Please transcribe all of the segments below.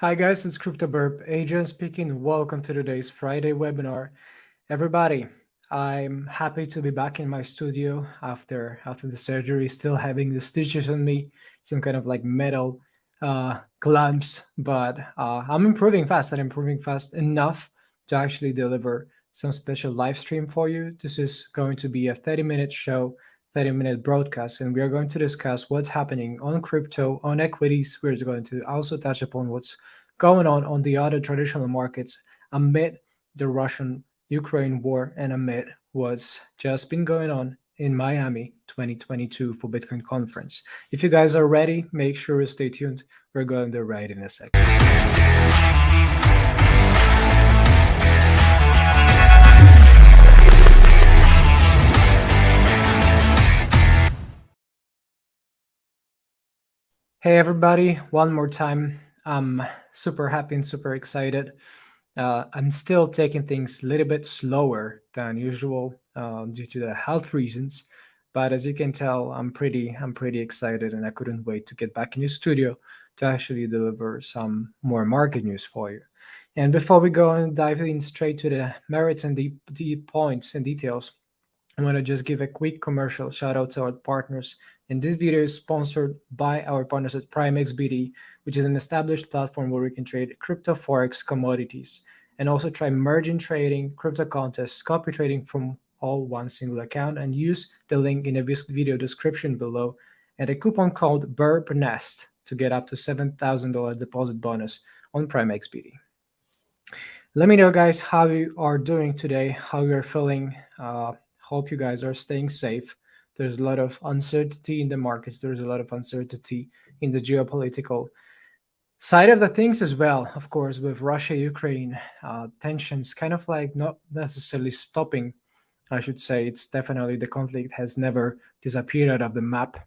Hi guys, it's CryptoBirb, Adrian speaking. Welcome to today's Friday webinar. Everybody, I'm happy to be back in my studio after the surgery, still having the stitches on me, some kind of like metal clamps, but I'm improving fast and improving fast enough to actually deliver some special live stream for you. This is going to be a 30-minute show, 30-minute broadcast, and we are going to discuss what's happening on crypto, on equities. We're going to also touch upon what's going on the other traditional markets amid the Russian Ukraine war and amid what's just been going on in Miami 2022 for Bitcoin conference. If you guys are ready, make sure to stay tuned. We're going there right in a second. Hey everybody, one more time. I'm super happy and super excited. I'm still taking things a little bit slower than usual due to the health reasons, but as you can tell, I'm pretty excited, and I couldn't wait to get back in the studio to actually deliver some more market news for you. And before we go and dive in straight to the merits and the points and details, I want to just give a quick commercial shout out to our partners. And this video is sponsored by our partners at PrimeXBT, which is an established platform where we can trade crypto forex commodities and also try margin trading, crypto contests, copy trading from all one single account, and use the link in the video description below and a coupon code BURBNEST to get up to $7,000 deposit bonus on PrimeXBT. Let me know, guys, how you are doing today, how you're feeling. Hope you guys are staying safe. There's a lot of uncertainty in the markets. There's a lot of uncertainty in the geopolitical side of the things as well. Of course, with Russia, Ukraine, tensions kind of like not necessarily stopping. I should say it's definitely the conflict has never disappeared out of the map.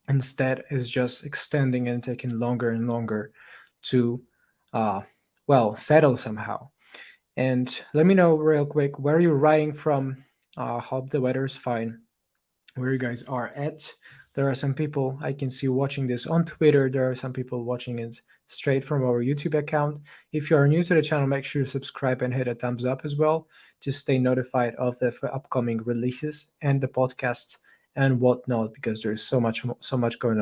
Instead, it's just extending and taking longer and longer to, uh, settle somehow. And let me know real quick where you're writing from. Hope the weather's fine where you guys are at. There are some people I can see watching this on Twitter. There are some people watching it straight from our YouTube account. If you are new to the channel, make sure to subscribe and hit a thumbs up as well to stay notified of the upcoming releases and the podcasts and whatnot, because there's so much going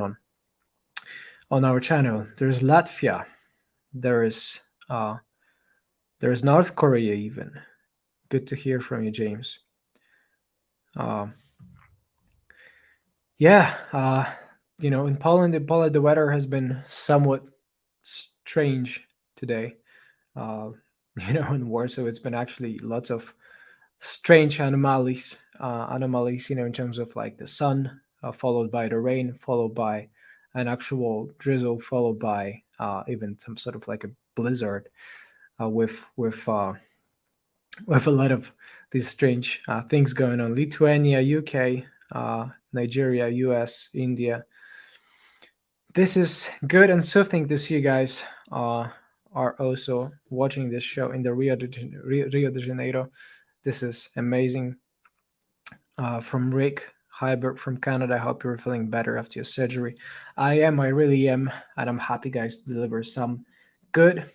on our channel. There's Latvia. There is uh, there's North Korea even. Good to hear from you, James. Uh, yeah, in Poland, the weather has been somewhat strange today. Uh, in Warsaw, it's been actually lots of strange anomalies. In terms of like the sun, followed by the rain, followed by an actual drizzle, followed by even some sort of like a blizzard with a lot of these strange things going on. Lithuania, UK, Nigeria, US, India. This is good and soothing to see you guys are also watching this show in the Rio de Janeiro. This is amazing. From Rick Hyberg from Canada. I hope you're feeling better after your surgery. I really am, and I'm happy, guys, to deliver some good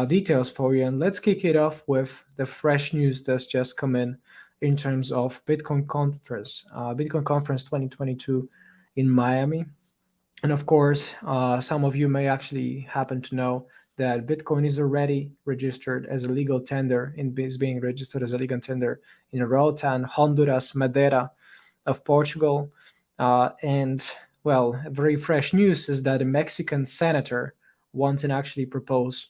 details for you. And let's kick it off with the fresh news that's just come in terms of Bitcoin Conference 2022 in Miami. And of course, some of you may actually happen to know that Bitcoin is already registered as a legal tender, is being registered as a legal tender in Roatan, Honduras, Madeira of Portugal. And well, very fresh news is that a Mexican senator wants to actually propose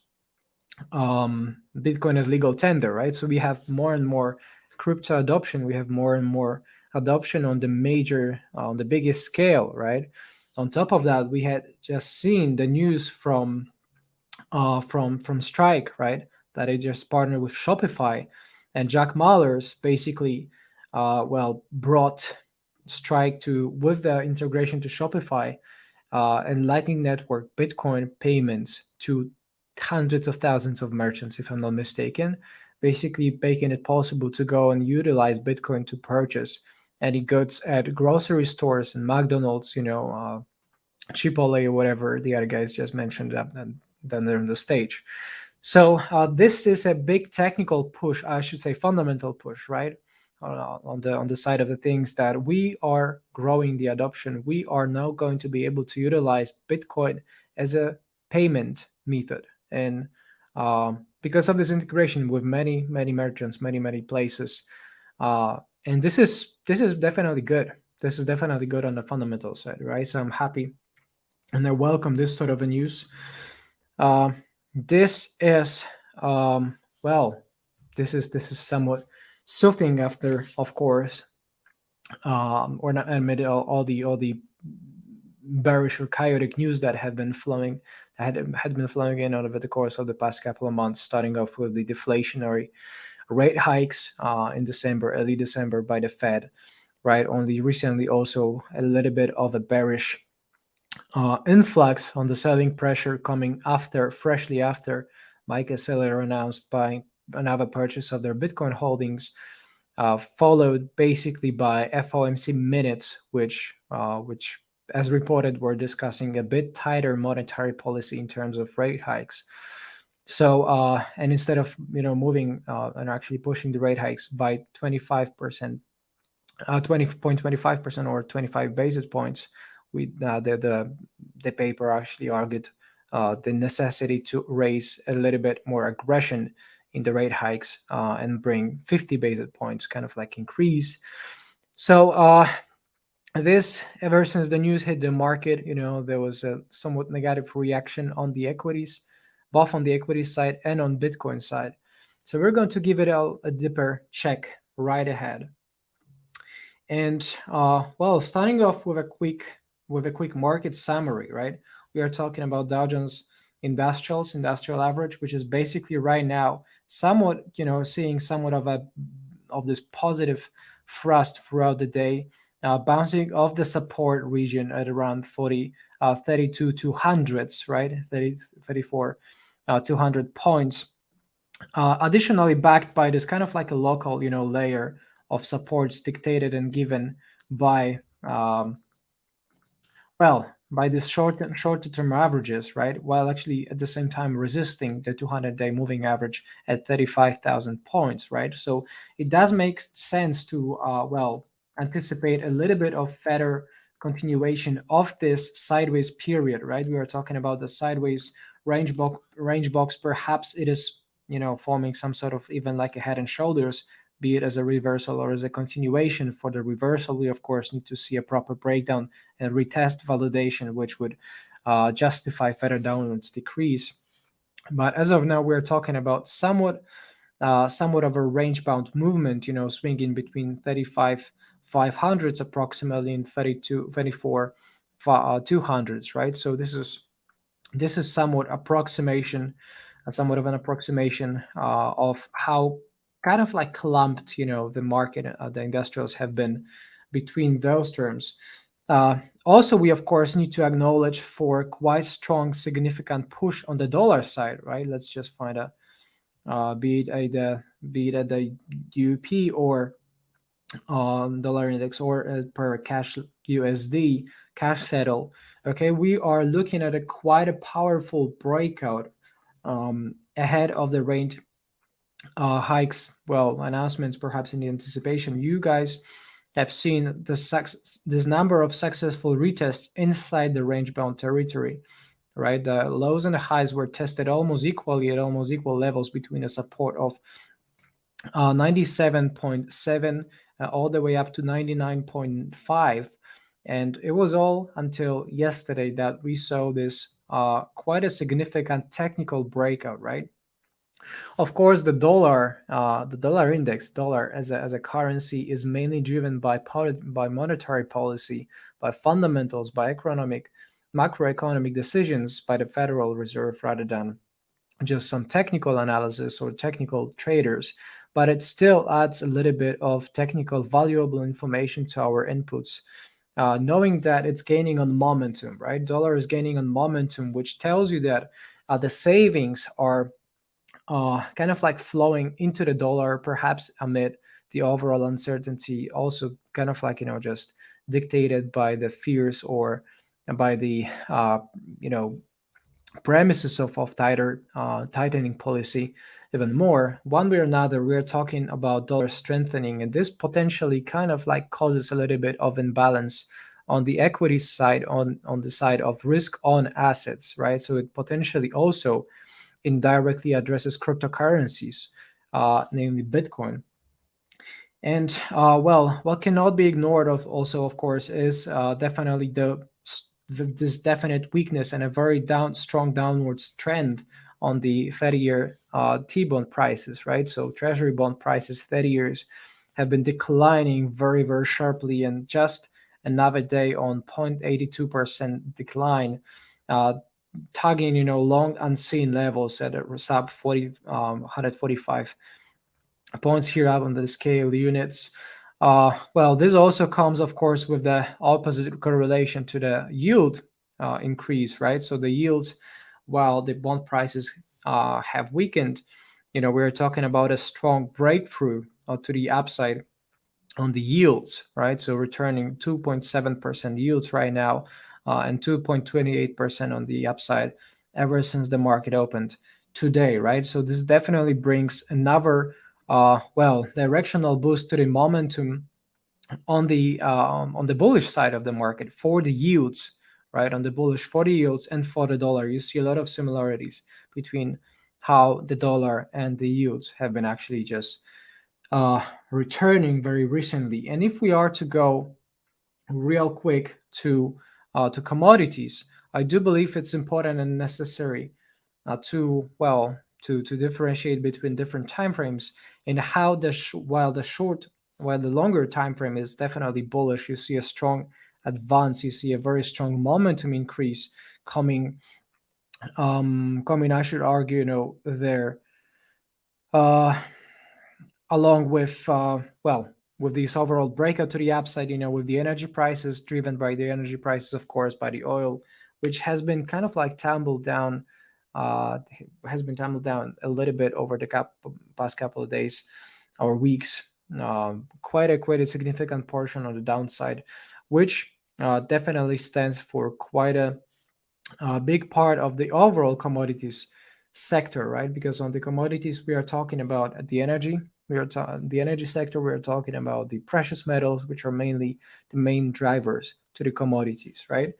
Bitcoin as legal tender, right? So we have more and more crypto adoption. We have more and more adoption on the biggest scale, right? On top of that, we had just seen the news from Strike, right? That it just partnered with Shopify, and Jack Mallers basically, brought Strike to with the integration to Shopify and Lightning Network Bitcoin payments to hundreds of thousands of merchants, if I'm not mistaken, basically making it possible to go and utilize Bitcoin to purchase any goods at grocery stores and McDonald's, Chipotle or whatever the other guys just mentioned, and than they're on the stage. So this is a big technical push, I should say fundamental push, right? On the side of the things that we are growing the adoption. We are now going to be able to utilize Bitcoin as a payment method, and because of this integration with many merchants, many places, and this is definitely good. This is definitely good on the fundamental side, right? So I'm happy and I welcome this sort of a news. Uh, this is well, this is somewhat soothing after, of course, or not amid all the bearish or chaotic news that had been flowing had been flowing in over the course of the past couple of months, starting off with the deflationary rate hikes in December, early December by the Fed, right? Only recently, also a little bit of a bearish influx on the selling pressure coming after, freshly after Michael Saylor announced buying another purchase of their Bitcoin holdings, followed basically by FOMC minutes, which, as reported, were discussing a bit tighter monetary policy in terms of rate hikes. So, and instead of moving and actually pushing the rate hikes by 25%, 20.25% or 25 basis points, we the paper actually argued the necessity to raise a little bit more aggression in the rate hikes and bring 50 basis points kind of like increase. So this, ever since the news hit the market, there was a somewhat negative reaction on the equities, both on the equity side and on Bitcoin side. So we're going to give it a deeper check right ahead. And well, starting off with a quick market summary, right? We are talking about Dow Jones industrial average, which is basically right now somewhat, seeing somewhat of this positive thrust throughout the day, bouncing off the support region at around 32 200s, right? 30, 34 200 points. Additionally, backed by this kind of like a local, layer of supports dictated and given by, well, by these shorter term averages, right? While actually at the same time resisting the 200-day moving average at 35,000 points, right? So it does make sense to, well, anticipate a little bit of better continuation of this sideways period, right? We are talking about the sideways range box. Perhaps it is, forming some sort of even like a head and shoulders, be it as a reversal or as a continuation. For the reversal, we of course need to see a proper breakdown and retest validation, which would justify further downwards decrease. But as of now, we're talking about somewhat of a range bound movement, swinging between 35 500s approximately and 34 200s, right? So this is somewhat of an approximation of how kind of like clumped, the market, the industrials have been between those terms. Also, we of course need to acknowledge for quite strong, significant push on the dollar side, right? Let's just find out, be it at the UP or dollar index or per cash USD cash settle. Okay, we are looking at a quite a powerful breakout ahead of the range hikes, well, announcements, perhaps in the anticipation. You guys have seen this number of successful retests inside the range bound territory, right? The lows and the highs were tested almost equally at almost equal levels between a support of 97.7 all the way up to 99.5. And it was all until yesterday that we saw this quite a significant technical breakout, right? Of course, the dollar index, dollar as a currency, is mainly driven by monetary policy, by fundamentals, by macroeconomic decisions by the Federal Reserve, rather than just some technical analysis or technical traders. But it still adds a little bit of technical valuable information to our inputs. Knowing that it's gaining on momentum, right? Dollar is gaining on momentum, which tells you that the savings are kind of like flowing into the dollar, perhaps amid the overall uncertainty, also kind of like, just dictated by the fears or by the, you know, premises of tighter tightening policy even more. One way or another, we're talking about dollar strengthening, and this potentially kind of like causes a little bit of imbalance on the equity side, on the side of risk on assets, right? So it potentially also indirectly addresses cryptocurrencies, namely Bitcoin. And well, what cannot be ignored of also, of course, is definitely this definite weakness and a very strong downwards trend on the 30-year T-bond prices, right? So Treasury bond prices, 30 years, have been declining very, very sharply, and just another day on 0.82% decline, uh, tugging, long unseen levels at a sub 40, 145 points here up on the scale units. Well, this also comes, of course, with the opposite correlation to the yield increase, right? So the yields, while the bond prices have weakened, we're talking about a strong breakthrough to the upside on the yields, right? So returning 2.7% yields right now, and 2.28% on the upside ever since the market opened today, right? So this definitely brings another, well, directional boost to the momentum on the bullish side of the market for the yields, right? On the bullish for the yields and for the dollar, you see a lot of similarities between how the dollar and the yields have been actually just returning very recently. And if we are to go real quick to commodities, I do believe it's important and necessary to well to differentiate between different time frames, and how while the longer time frame is definitely bullish, you see a strong advance, you see a very strong momentum increase coming, I should argue, there, uh, along with well, with this overall breakout to the upside, with the energy prices, driven by the energy prices, of course, by the oil, which has been kind of like tumbled down, uh, has been tumbled down a little bit over the past couple of days or weeks. Quite a significant portion on the downside, which definitely stands for quite a big part of the overall commodities sector, right? Because on the commodities, we are talking about the energy. The energy sector. We are talking about the precious metals, which are mainly the main drivers to the commodities, right?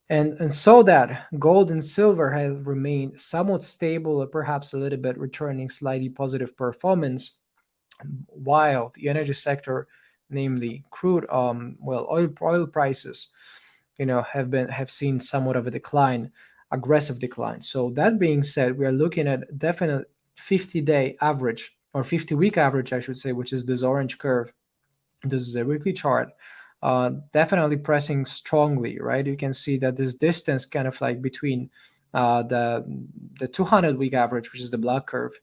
And so that gold and silver have remained somewhat stable, or perhaps a little bit returning slightly positive performance, while the energy sector, namely crude, oil prices, have seen somewhat of a decline, aggressive decline. So that being said, we are looking at definite 50-day average, or 50-week average, I should say, which is this orange curve. This is a weekly chart, definitely pressing strongly, right? You can see that this distance kind of like between the 200-week average, which is the black curve,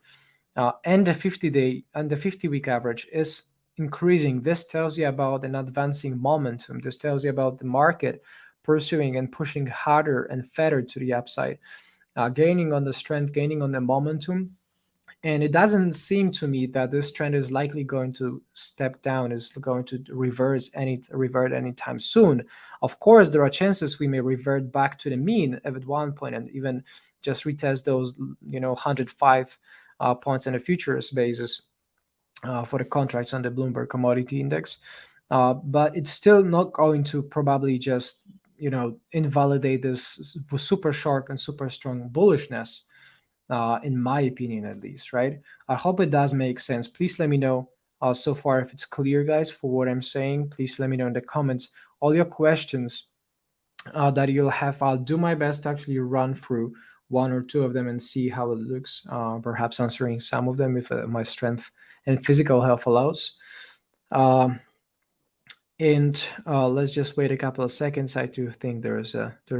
and the 50-day and the 50-week average is increasing. This tells you about an advancing momentum. This tells you about the market pursuing and pushing harder and further to the upside, gaining on the strength, gaining on the momentum. And it doesn't seem to me that this trend is likely going to step down, is going to revert anytime soon. Of course, there are chances we may revert back to the mean at one point, and even just retest those 105 points on a futures basis for the contracts on the Bloomberg Commodity Index. But it's still not going to probably just invalidate this super sharp and super strong bullishness, in my opinion, at least, right? I hope it does make sense. Please let me know so far if it's clear, guys, for what I'm saying. Please let me know in the comments all your questions that you'll have. I'll do my best to actually run through one or two of them and see how it looks, perhaps answering some of them if my strength and physical health allows. Um, and let's just wait a couple of seconds. I do think there's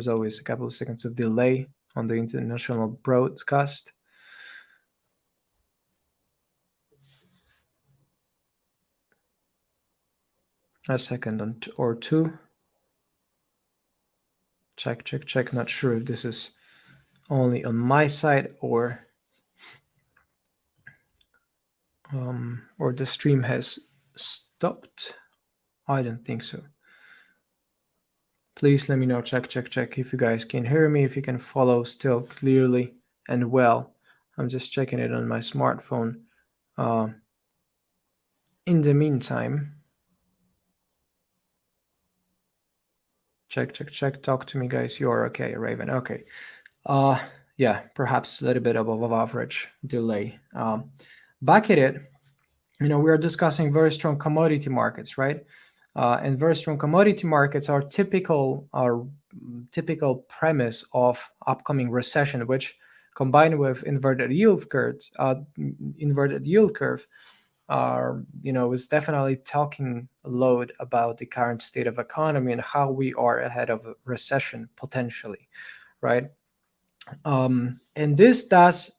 always a couple of seconds of delay on the international broadcast. A second or two. Check. Not sure if this is only on my side or the stream has stopped. I don't think so. Please let me know. Check if you guys can hear me, if you can follow still clearly and well. I'm just checking it on my smartphone. Uh, in the meantime, check. Talk to me, guys. You're okay, Raven. Okay. Uh, yeah, perhaps a little bit above average delay. Back at it, we are discussing very strong commodity markets, right? And very strong commodity markets are typical premise of upcoming recession, which combined with inverted yield curve, are is definitely talking a lot about the current state of economy and how we are ahead of a recession potentially, right? And this does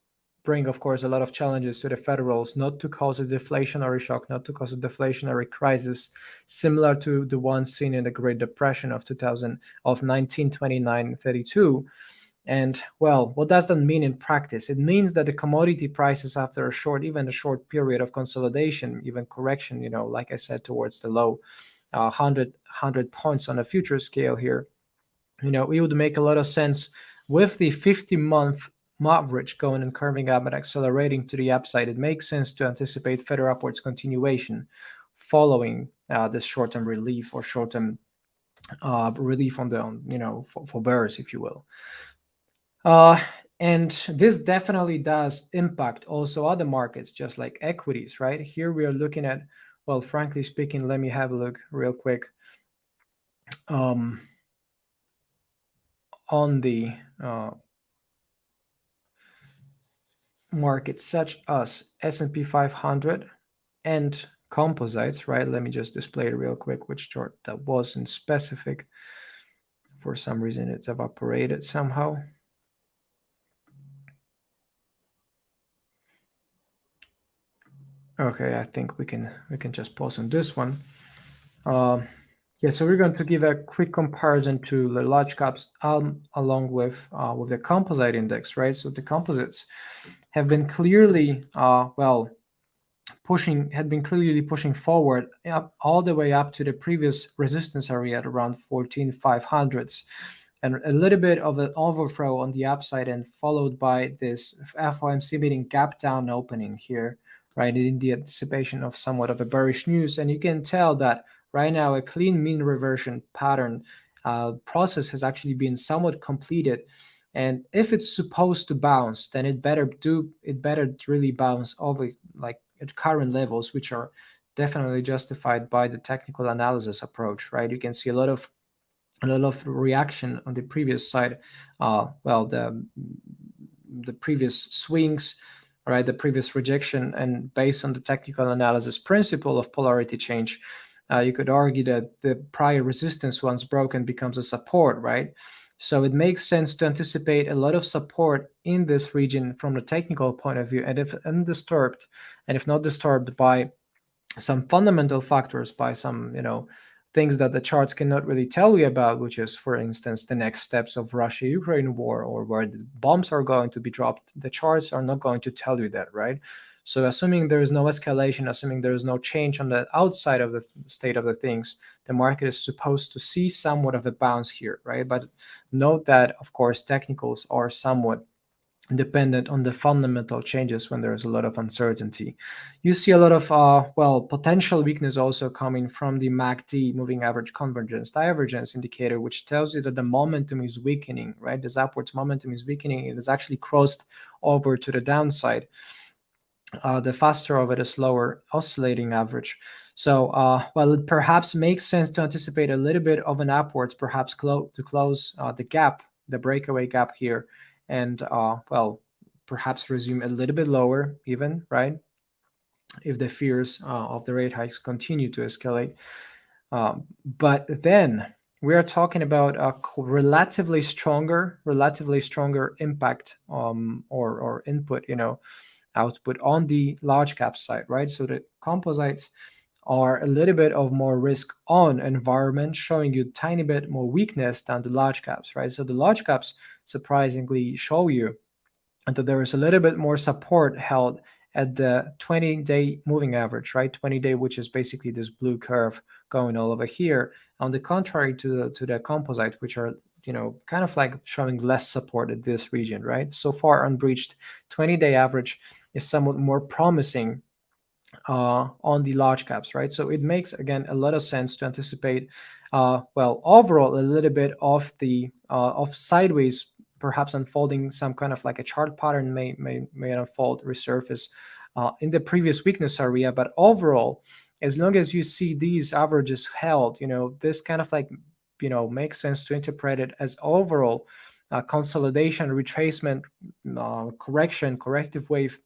bring, of course, a lot of challenges to the federals, not to cause a deflationary shock, not to cause a deflationary crisis similar to the one seen in the Great Depression of 2000 of 1929-32. And well, what does that mean in practice? It means that the commodity prices, after even a short period of consolidation, even correction, like I said, towards the low 100 points on a future scale here, it would make a lot of sense with the 50-month average going and curving up and accelerating to the upside. It makes sense to anticipate further upwards continuation following this short-term relief or short-term relief on the for bears, if you will. Uh, and this definitely does impact also other markets, just like equities, right? Here we are looking at, well, frankly speaking, let me have a look real quick. On the markets such as S&P 500 and composites, right? Let me just display it real quick, which chart that wasn't specific. For some reason, it's evaporated somehow. Okay, I think we can just pause on this one. Yeah, so we're going to give a quick comparison to the large caps along with the composite index, right? So the composites have been clearly, had been clearly pushing forward up all the way up to the previous resistance area at around 14,500s, and a little bit of an overthrow on the upside, and followed by this FOMC meeting gap down opening here, right, in the anticipation of somewhat of a bearish news. And you can tell that right now a clean mean reversion pattern process has actually been somewhat completed. And if it's supposed to bounce, then it better really bounce over like at current levels, which are definitely justified by the technical analysis approach, right? You can see a lot of reaction on the previous side. The previous swings, right? The previous rejection, and based on the technical analysis principle of polarity change, you could argue that the prior resistance, once broken, becomes a support, right? So it makes sense to anticipate a lot of support in this region from the technical point of view, and if undisturbed, and if not disturbed by some fundamental factors, by some things that the charts cannot really tell you about, which is, for instance, the next steps of Russia-Ukraine war, or where the bombs are going to be dropped. The charts are not going to tell you that, right? So assuming there is no escalation, assuming there is no change on the outside of the state of the things, the market is supposed to see somewhat of a bounce here, right? But note that, of course, technicals are somewhat dependent on the fundamental changes when there's a lot of uncertainty. You see a lot of potential weakness also coming from the MACD, moving average convergence divergence indicator, which tells you that the momentum is weakening, right? This upwards momentum is weakening. It is actually crossed over to the downside. The faster of it is lower oscillating average. So while it perhaps makes sense to anticipate a little bit of an upwards, perhaps to close the gap, the breakaway gap here, and perhaps resume a little bit lower even, right, if the fears of the rate hikes continue to escalate. But then we are talking about a relatively stronger impact or input, output on the large cap side, right? So the composites are a little bit of more risk on environment, showing you tiny bit more weakness than the large caps, right? So the large caps surprisingly show you that there is a little bit more support held at the 20-day moving average, right? 20-day, which is basically this blue curve going all over here. On the contrary to the composite, which are kind of like showing less support at this region, right? So far, unbreached 20-day average is somewhat more promising on the large caps, right? So it makes again a lot of sense to anticipate, well, overall a little bit of the of sideways, perhaps unfolding some kind of like a chart pattern may unfold, resurface in the previous weakness area, but overall, as long as you see these averages held, this kind of like makes sense to interpret it as overall consolidation, retracement, corrective wave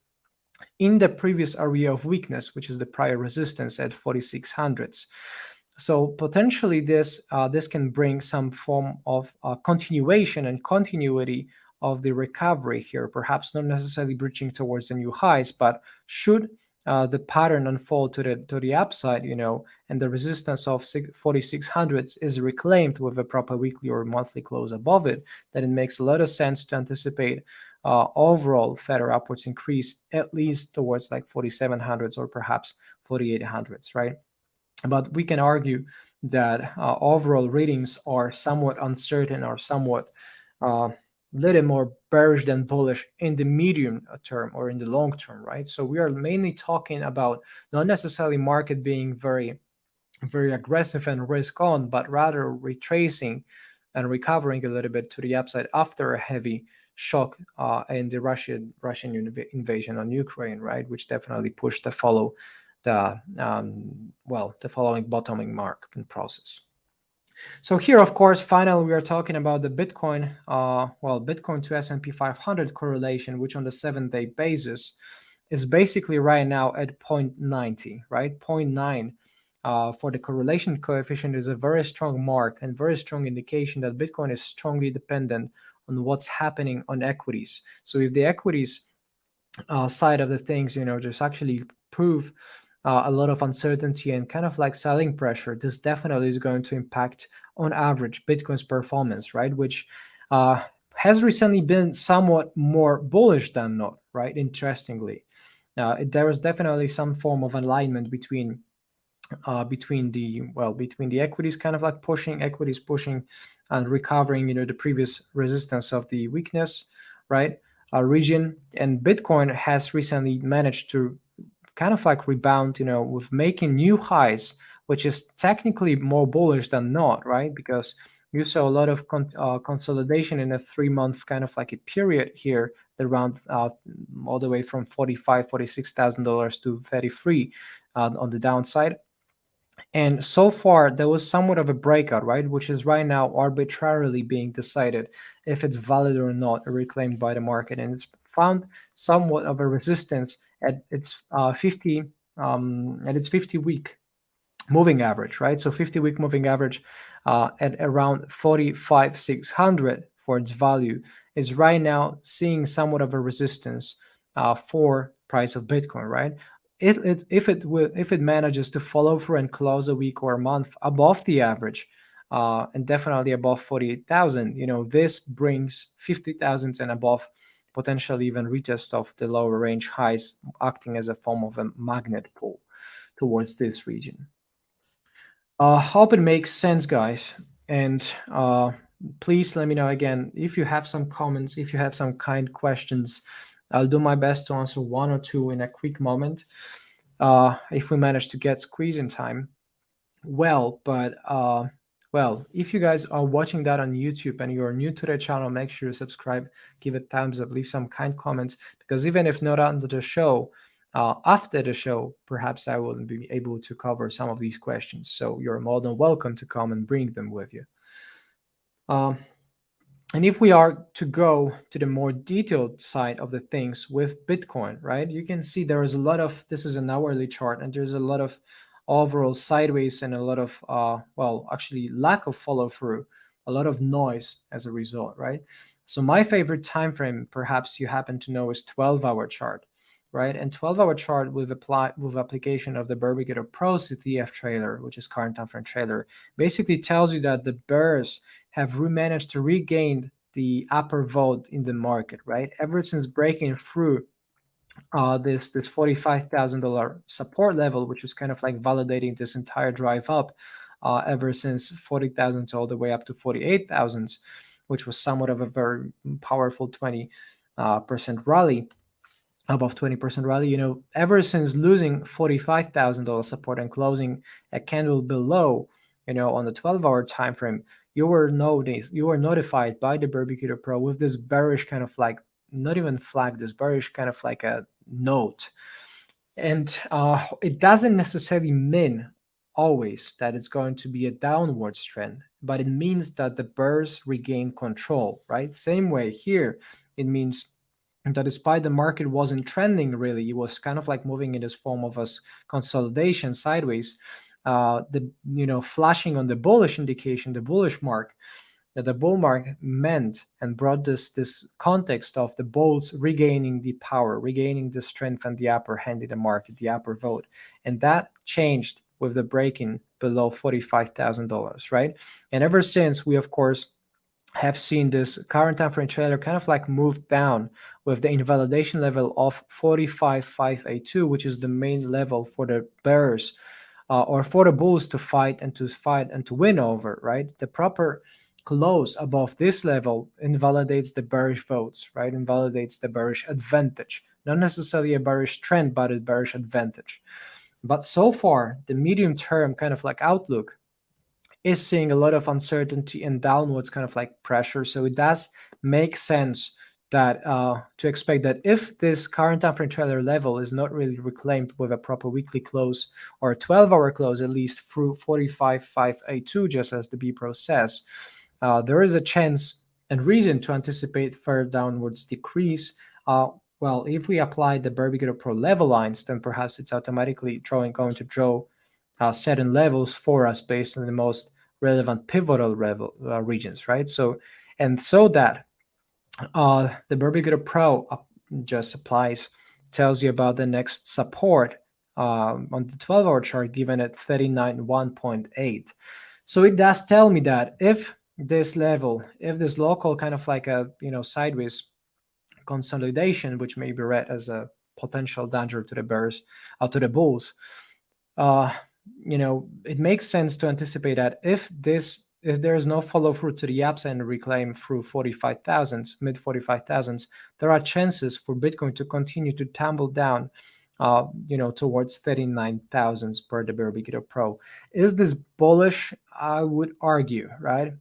in the previous area of weakness, which is the prior resistance at 4600s. So potentially this can bring some form of continuation and continuity of the recovery here, perhaps not necessarily breaching towards the new highs, but should the pattern unfold to the upside, and the resistance of 4600s is reclaimed with a proper weekly or monthly close above it, then it makes a lot of sense to anticipate overall further upwards increase at least towards like 4700s or perhaps 4800s, right? But we can argue that overall readings are somewhat uncertain or somewhat little more bearish than bullish in the medium term or in the long term, right? So we are mainly talking about not necessarily market being very aggressive and risk on, but rather retracing and recovering a little bit to the upside after a heavy shock in the Russian invasion on Ukraine, right? Which definitely pushed the the following bottoming mark in process. So here, of course, finally, we are talking about the Bitcoin, Bitcoin to S&P 500 correlation, which on the 7-day basis is basically right now at 0.90, right? zero point 0.9 for the correlation coefficient is a very strong mark and very strong indication that Bitcoin is strongly dependent on what's happening on equities. So if the equities side of the things, just actually prove a lot of uncertainty and kind of like selling pressure, this definitely is going to impact on average Bitcoin's performance, right? Which has recently been somewhat more bullish than not, right? Interestingly, there was definitely some form of alignment between the equities kind of like equities pushing and recovering, the previous resistance of the weakness, right? Region, and Bitcoin has recently managed to kind of like rebound, with making new highs, which is technically more bullish than not, right? Because you saw a lot of consolidation in a 3-month kind of like a period here, around all the way from $46,000 to 33 on the downside. And so far, there was somewhat of a breakout, right? Which is right now arbitrarily being decided if it's valid or not, reclaimed by the market. And it's found somewhat of a resistance at its 50-week moving average, right? So 50-week moving average at around 45,600 for its value is right now seeing somewhat of a resistance for price of Bitcoin, right? If it manages to follow through and close a week or a month above the average, and definitely above 48,000, this brings 50,000 and above, potentially even retest of the lower range highs, acting as a form of a magnet pull towards this region. Hope it makes sense, guys. And please let me know again if you have some comments, if you have some kind questions. I'll do my best to answer one or two in a quick moment, if we manage to get squeezed in time. Well, if you guys are watching that on YouTube and you're new to the channel, make sure you subscribe, give it thumbs up, leave some kind comments, because even if not under the show, after the show, perhaps I will be able to cover some of these questions. So you're more than welcome to come and bring them with you. And if we are to go to the more detailed side of the things with Bitcoin, right, you can see there is a lot of, this is an hourly chart, and there's a lot of overall sideways and a lot of, actually lack of follow through, a lot of noise as a result, right? So my favorite time frame, perhaps you happen to know, is 12-hour chart, right? And 12-hour chart with application of the Berbigator Pro CTF trailer, which is current time frame trailer, basically tells you that the bears have managed to regain the upper vote in the market, right? Ever since breaking through this $45,000 support level, which was kind of like validating this entire drive up ever since 40,000 all the way up to 48,000, which was somewhat of a very powerful 20% rally, above 20% rally. Ever since losing $45,000 support and closing a candle below, on the 12-hour time frame, you were notified by the Barbecued Pro with this bearish kind of like, not even flag, this bearish kind of like a note. And it doesn't necessarily mean always that it's going to be a downwards trend, but it means that the bears regain control, right? Same way here, it means that despite the market wasn't trending really, it was kind of like moving in this form of a consolidation sideways. The flashing on the bullish indication, the bullish mark, that the bull market meant and brought this context of the bulls regaining the power, regaining the strength and the upper hand in the market, the upper vote, and that changed with the breaking below $45,000, right? And ever since, we of course have seen this current time frame trailer kind of like move down with the invalidation level of 45,582, which is the main level for the bears or for the bulls to fight and to win over, right? The proper close above this level invalidates the bearish votes, right? Invalidates the bearish advantage. Not necessarily a bearish trend, but a bearish advantage. But so far, the medium term kind of like outlook is seeing a lot of uncertainty and downwards kind of like pressure. So it does make sense that to expect that if this current time frame trailer level is not really reclaimed with a proper weekly close or a 12-hour close, at least through 45,582, just as the B Pro says, there is a chance and reason to anticipate further downwards decrease. Well, if we apply the Barbecued Pro level lines, then perhaps it's automatically going to draw certain levels for us based on the most relevant pivotal regions, right? So that the Barbecued Pro just applies, tells you about the next support on the 12-hour chart given at 39.1.8. So it does tell me that if this level, if this local kind of like a sideways consolidation, which may be read as a potential danger to the bears, to the bulls, uh, it makes sense to anticipate that if there is no follow through to the upside and reclaim through 45,000, mid 45,000s, there are chances for Bitcoin to continue to tumble down, towards 39,000 per the Barbecued Pro. Is this bullish? I would argue, right?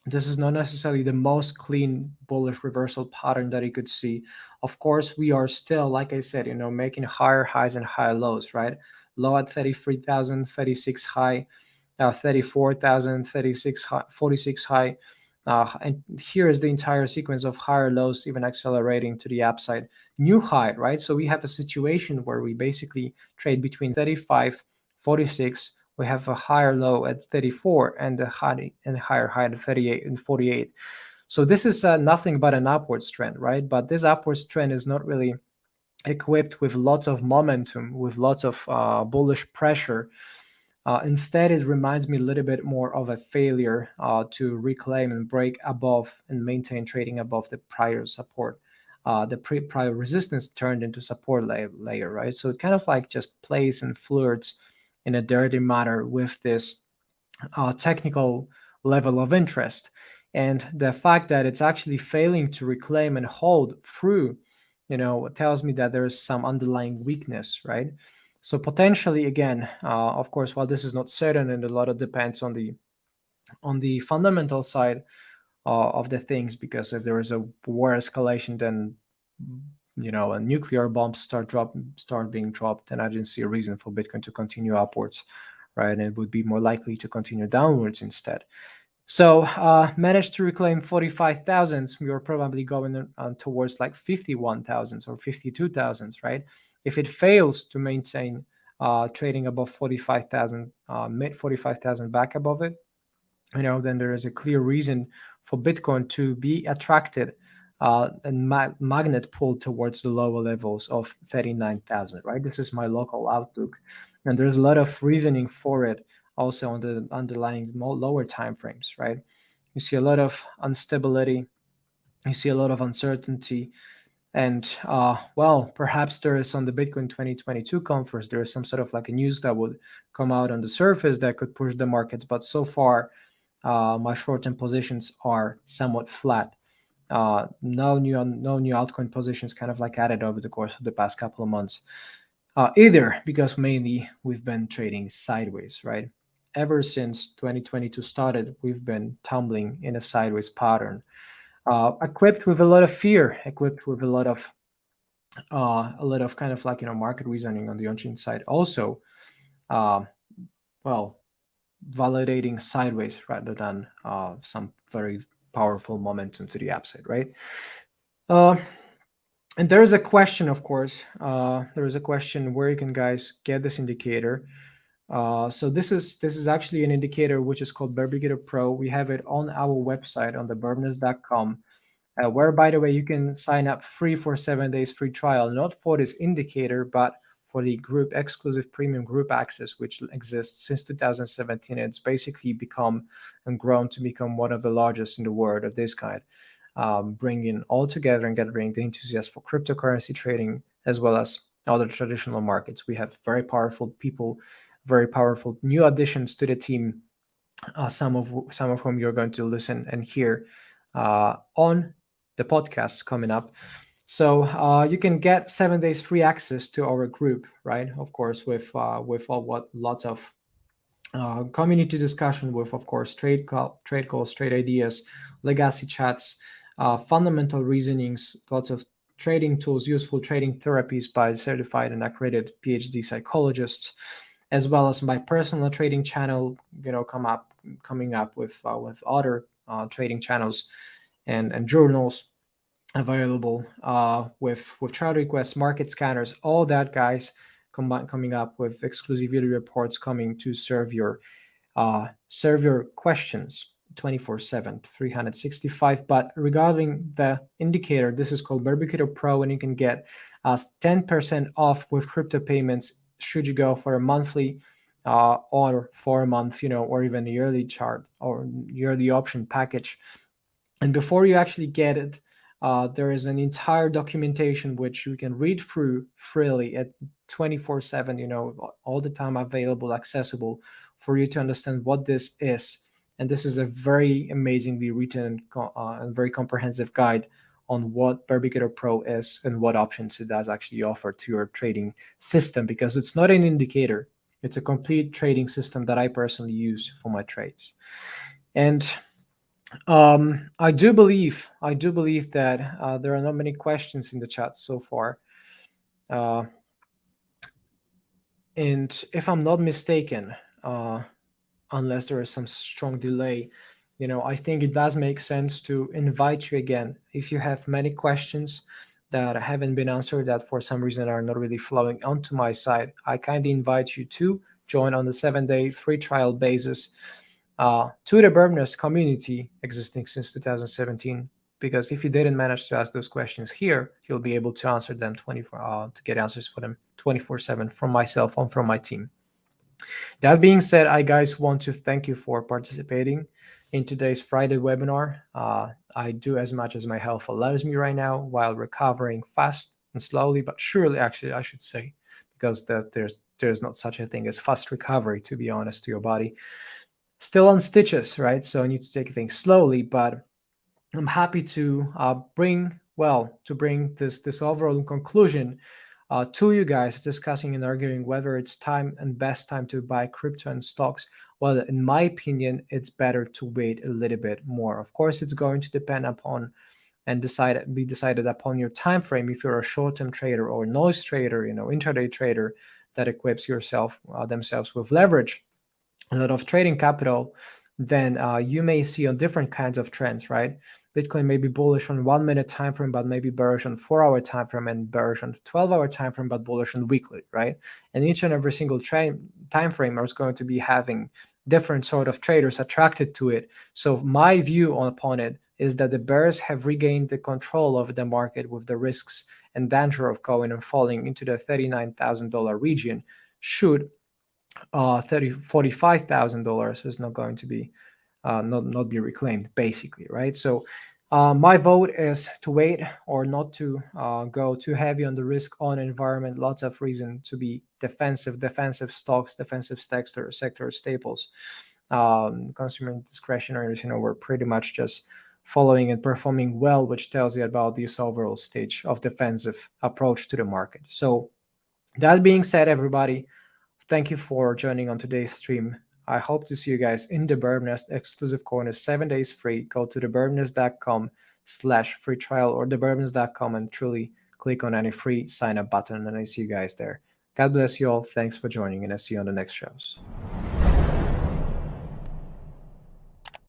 This is not necessarily the most clean bullish reversal pattern that you could see. Of course, we are still, like I said, making higher highs and higher lows, right? Low at 33,000, 36 high, 34,000, 36 high, 46 high. And here is the entire sequence of higher lows, even accelerating to the upside. New high, right? So we have a situation where we basically trade between 35, 46. We have a higher low at 34 and a higher high at 38 and 48. So this is nothing but an upwards trend, right? But this upwards trend is not really equipped with lots of momentum, with lots of bullish pressure. Instead, it reminds me a little bit more of a failure to reclaim and break above and maintain trading above the prior support. The prior resistance turned into support layer, right? So it kind of like just plays and flirts in a dirty manner with this technical level of interest. And the fact that it's actually failing to reclaim and hold through, tells me that there is some underlying weakness, right? So potentially, again, of course, while this is not certain, and a lot of depends on the fundamental side of the things, because if there is a war escalation, then a nuclear bomb start being dropped, then I didn't see a reason for Bitcoin to continue upwards, right? And it would be more likely to continue downwards instead. So managed to reclaim 45,000. We were probably going towards like 51,000 or 52,000, right? If it fails to maintain trading above 45,000, mid 45,000 back above it, then there is a clear reason for Bitcoin to be attracted and magnet pulled towards the lower levels of 39,000, right? This is my local outlook. And there's a lot of reasoning for it also on the underlying lower time frames, right? You see a lot of instability, you see a lot of uncertainty, And well, perhaps there is on the Bitcoin 2022 conference, there is some sort of like a news that would come out on the surface that could push the markets. But so far, my short-term positions are somewhat flat. No new altcoin positions kind of like added over the course of the past couple of months. Either because mainly we've been trading sideways, right? Ever since 2022 started, we've been tumbling in a sideways pattern, equipped with a lot of fear, equipped with a lot of kind of like market reasoning on the on-chain side. Also, uh, well, validating sideways rather than some very powerful momentum to the upside, right? Uh, and there is a question, of course. There is a question where you can guys get this indicator. So this is actually an indicator which is called Barbicator Pro. We have it on our website on the burbness.com, where, by the way, you can sign up free for 7 days free trial, not for this indicator, but for the group exclusive premium group access, which exists since 2017. It's basically become and grown to become one of the largest in the world of this kind, bringing all together and gathering the enthusiasts for cryptocurrency trading as well as other traditional markets. We have very powerful people, very powerful new additions to the team, some of whom you're going to listen and hear on the podcasts coming up. So you can get 7 days free access to our group, right? Of course, with all what lots of community discussion, with of course trade calls, trade ideas, legacy chats, fundamental reasonings, lots of trading tools, useful trading therapies by certified and accredited PhD psychologists, as well as my personal trading channel. Coming up with other trading channels and journals available, with chart requests, market scanners, all that, guys. Coming up with exclusivity reports coming to serve your questions 24/7, 365. But regarding the indicator, this is called Barbicator Pro, and you can get 10% off with crypto payments should you go for a monthly or for a month, or even the yearly chart or yearly option package. And before you actually get it, there is an entire documentation which you can read through freely at 24/7, all the time available, accessible for you to understand what this is. And this is a very amazingly written and very comprehensive guide on what Barbicator Pro is and what options it does actually offer to your trading system, because it's not an indicator. It's a complete trading system that I personally use for my trades. And I do believe that there are not many questions in the chat so far, uh, and if I'm not mistaken, unless there is some strong delay, I think it does make sense to invite you again if you have many questions that haven't been answered, that for some reason are not really flowing onto my side. I kindly invite you to join on the 7-day free trial basis to the Burbness community existing since 2017. Because if you didn't manage to ask those questions here, you'll be able to answer them to get answers for them 24/7 from myself and from my team. That being said, I guys want to thank you for participating in today's Friday webinar. I do as much as my health allows me right now while recovering fast and slowly, but surely, actually, I should say, because there's not such a thing as fast recovery, to be honest, to your body. Still on stitches, right? So I need to take things slowly, but I'm happy to bring this overall conclusion to you guys, discussing and arguing whether it's time and best time to buy crypto and stocks. Well, in my opinion, it's better to wait a little bit more. Of course, it's going to depend upon and be decided upon your time frame. If you're a short-term trader or noise trader, intraday trader that equips themselves with leverage, a lot of trading capital, then you may see on different kinds of trends, right? Bitcoin may be bullish on 1 minute time frame, but maybe bearish on 4 hour time frame, and bearish on 12 hour time frame, but bullish on weekly, right? And each and every single time frame is going to be having different sort of traders attracted to it. So my view upon it is that the bears have regained the control of the market, with the risks and danger of going and falling into the $39,000 region. Should $45,000 is not going to be not be reclaimed, basically, right? So My vote is to wait or not to go too heavy on the risk on environment. Lots of reason to be defensive stocks, defensive sector staples. Consumer discretionary, we're pretty much just following and performing well, which tells you about this overall stage of defensive approach to the market. So that being said, everybody, thank you for joining on today's stream. I hope to see you guys in the Birb Nest exclusive corner, 7 days free. Go to thebirbnest.com/free trial or thebirbnest.com and truly click on any free sign up button. And I see you guys there. God bless you all. Thanks for joining, and I see you on the next shows.